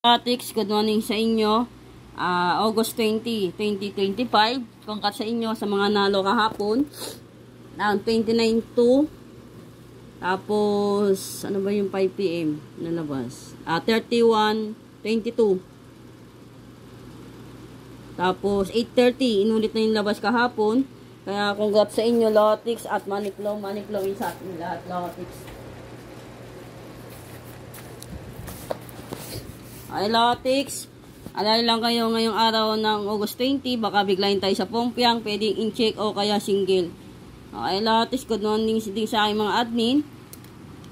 Atix, good morning sa inyo. August 20, 2025. Congrats sa inyo sa mga nalo kahapon. 29-2. Tapos, ano ba yung 5 PM nalabas? 31-22. Tapos, 8:30. Inulit na yung labas kahapon. Kaya, congrats sa inyo, Lotix at Maniklo yung sa ating lahat, Lotix. Ay, Lotix. Alala lang kayo ngayong araw ng August 20. Baka biglayin tayo sa Pompiang. Pwedeng in-check o kaya single. Ay, Lotix. Good morning din sa aking mga admin.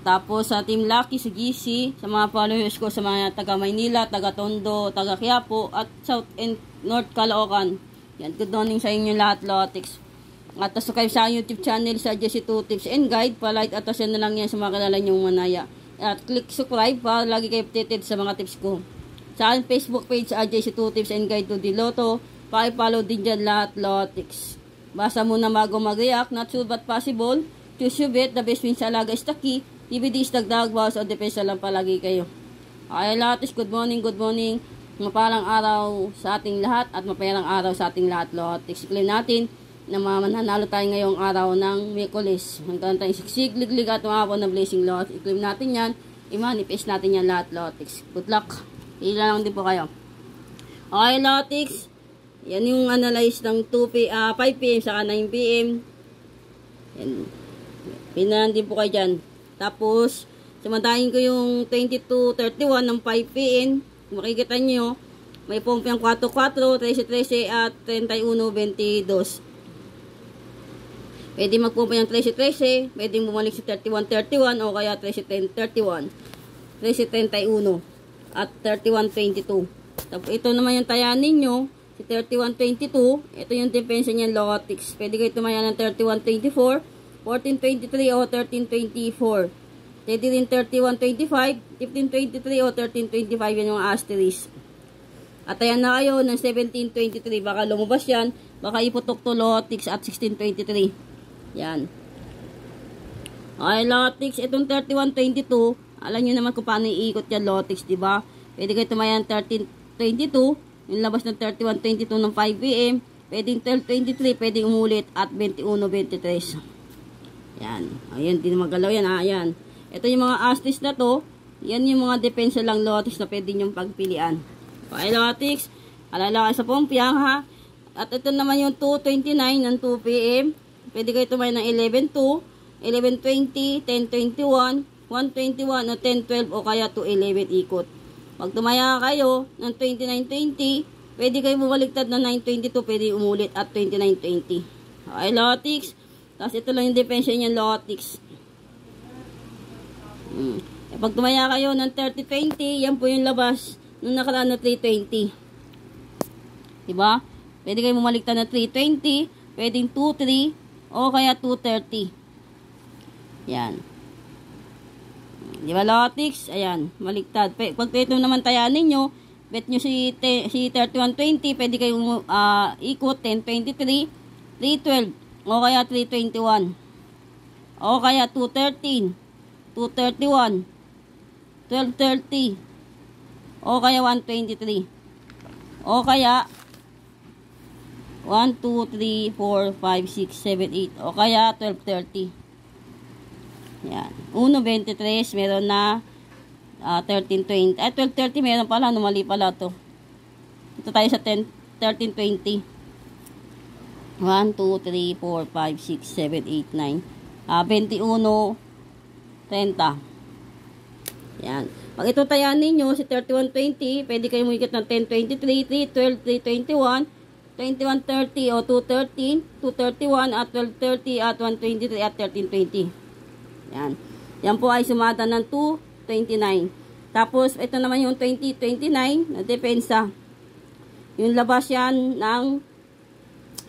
Tapos sa Team Lucky, sa GC, sa mga followers ko, sa mga taga Maynila, taga Tondo, taga Quiapo, at South and North Caloocan. Yan, good morning sa inyo lahat, Lotix. At subscribe sa YouTube channel sa Jesse 2 Tips and Guide. Palike at yan na lang yan sa mga kilala nyong manaya. At click subscribe para lagi kayo updated sa mga tips ko. Sa aking Facebook page, Jesse 2 Tips and Guide to Diloto. Paki-follow din dyan lahat, Lotix. Basa muna bago mag-react. Not sure but possible. Choose your bet. The best win sa alaga is the key. DVD is dagdag, bawas o depensa lang palagi kayo. Okay, Lotix, good morning, good morning. Mapalang araw sa ating lahat at mapayarang araw sa ating lahat, Lotix. Iklaim natin na mananalo tayo ngayong araw ng Miyerkules. Hanggang tayong siksig, liglig at umabot na blessing, Lotix. I-claim natin yan. I-manifest natin yan lahat, Lotix. Good luck. Hila lang din po kayo. Okay, Lotix. Yan yung analyze ng 5 PM saka 9 PM. Yan. Pinahan din po kayo dyan. Tapos, samantahin ko yung 22-31 ng 5 PM. Makikita nyo, may Pompiang 4-4, 13-13 at 31-22. Pwede magpumpa yung 13-13, pwede bumalik si 31-31 o kaya 13-31, 13-31 at 31-22. Tapos ito naman yung taya ninyo, si 31-22, ito yung depensa niya, Lotix. Pwede kayo tumaya ng 31-24, 14-23 o 13-24. Pwede rin 31-25, 15-23 o 13-25, yan yung asterisk. At ayan na kayo ng 17-23, baka lumabas yan, baka iputok to, Lotix, at 16-23. Yan. Okay, Lotix. Itong 31-22, alam nyo naman kung paano iikot yan, Lotix, diba? Pwede kayo tumayan 13-22, yung labas ng 31-22 ng 5 PM. Pwedeng 12-23, pwedeng umulit at 21-23. Yan. Ayan, di na magalaw yan, ha? Ayan. Ito yung mga astis na to. Yan yung mga depensa lang, Lotix, na pwede nyong pagpilian. Okay, Lotix. Alala kayo sa Pompiang, ha? At ito naman yung 2-29 ng 2 PM. Pwede kayo tumayo ng 11-2, 11-20, 10-21, 1-21 o 10-12 o kaya 2-11 ikot. Pag tumaya kayo ng 29-20, pwede kayo bumaligtad ng 9-22, pwede umulit at 29-20. Okay, Lotix. Tapos ito lang yung depensa niya, Lotix. Pag tumaya kayo ng 30-20, yan po yung labas nung nakaraan na 3-20. Diba? Pwede kayo bumaligtad ng 3-20, pwedeng 2-3, o kaya 230. Yan. Di ba, Lotix? Ayan, maligtad. Pag ito naman tayanin nyo, bet nyo si 3120, pwede kayong ikot 1023, 312, o kaya 321. O kaya 213, 231, 1230, o kaya 123. O kaya 1, 2, 3, 4, 5, 6, 7, 8. O kaya 12.30. Yan. 1.23. Meron na 13.20. 12.30 meron pala. Mali pala to. Ito tayo sa 13.20. 1, 2, 3, 4, 5, 6, 7, 8, 9. 21.30. Yan. Pag ito tayanin nyo, si 31.20, pwede kayo mumikit ng 10.23, 3.12, 3.21, 21.30 o 2.13, 2.31 at 12.30 at 1.23 at 13.20. Yan. Yan po ay sumada ng 2.29. Tapos, ito naman yung 20.29 na depensa. Yung labas yan ng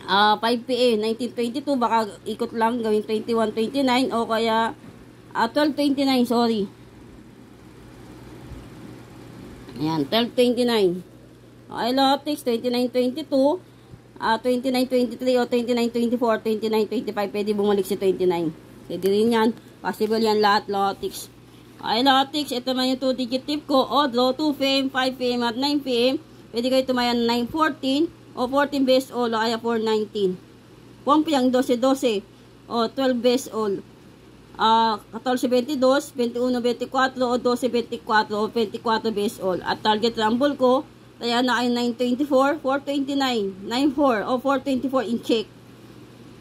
5 PM, 19.22. Baka ikot lang, gawin 21.29 o kaya 12.29, sorry. Yan, 12.29. Okay, Lotix, 29.22. 29-23 o 29-24, 29-25, pwede bumalik si 29. Pwede rin yan. Possible yan lahat, Lotix. Okay, Lotix, ito naman yung 2-digit tip ko. O, draw 2 p.m., 5 p.m. at 9 p.m. Pwede kayo tumayan 9:14 o 14 best all o kaya 4:19. Pompiang 12-12 o 12 best all. 14-22, 21-24 o 12-24 o 24 best all. At target rumble ko, kaya na ay 9:24, 4:29, 9:4 o 4:24 in check.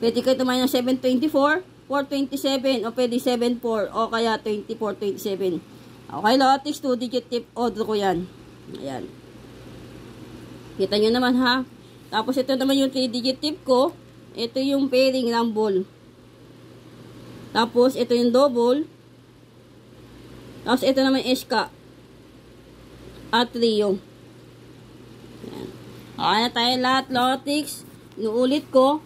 Pwede kayo tumayan ng 7:24, 4:27 o pwede 7:4 o kaya 24:27. Okay, Lotix, 2-digit tip order ko yan. Ayan. Kita nyo naman ha. Tapos ito naman yung 3-digit tip ko. Ito yung pairing rumble. Tapos ito yung double. Tapos ito naman SK. At trio. Ayan. Okay na tayo lahat, Lotix. Inuulit ko.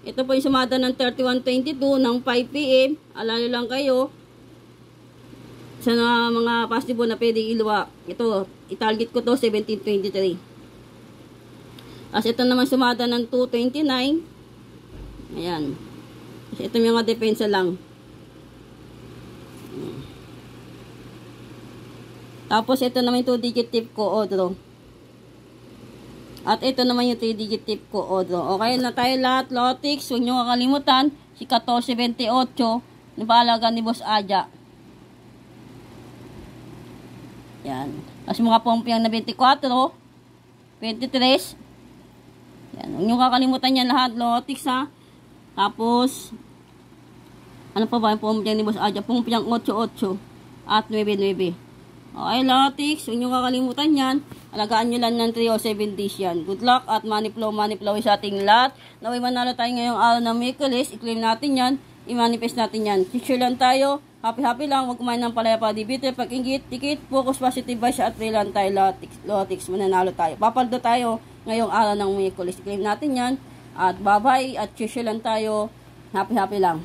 Ito po yung sumada ng 31:22 ng 5 p.m. Alala lang kayo sa mga possible na pwedeng iluwa. Ito, itarget ko to 17:23. Tapos ito naman sumada ng 2:29. Ayan. Tapos ito yung mga depensa lang. Tapos ito naman yung 2-digit tip ko, Odro. At ito naman yung 3-digit tip ko, Odro. Okay na tayo lahat, Lotix. Huwag nyo kakalimutan, si 1428, yung paalaga ni Boss Aja. Yan. Tapos mga pompiang na 24, 23. Yan. Huwag nyo kakalimutan yan lahat, Lotix ha. Tapos, ano pa ba yung pompiang ni Boss Aja? Pompiang 88 at 99. Okay, Lotix. Huwag nyo kakalimutan yan. Alagaan nyo lang ng 3 o 7 days yan. Good luck at money flow sa ating lahat. Naway manalo tayo ngayong araw ng Mikulis. I-claim natin yan. I-manifest natin yan. Picture lang tayo. Happy lang. Huwag kumain ng palaya pa. Dibiter, pag-ingit, tikit, focus, positive vibes at pray lang tayo, Lotix. Mananalo tayo. Papaldo tayo ngayong araw ng Mikulis. I-claim natin yan. At bye-bye. At picture lang tayo. Happy lang.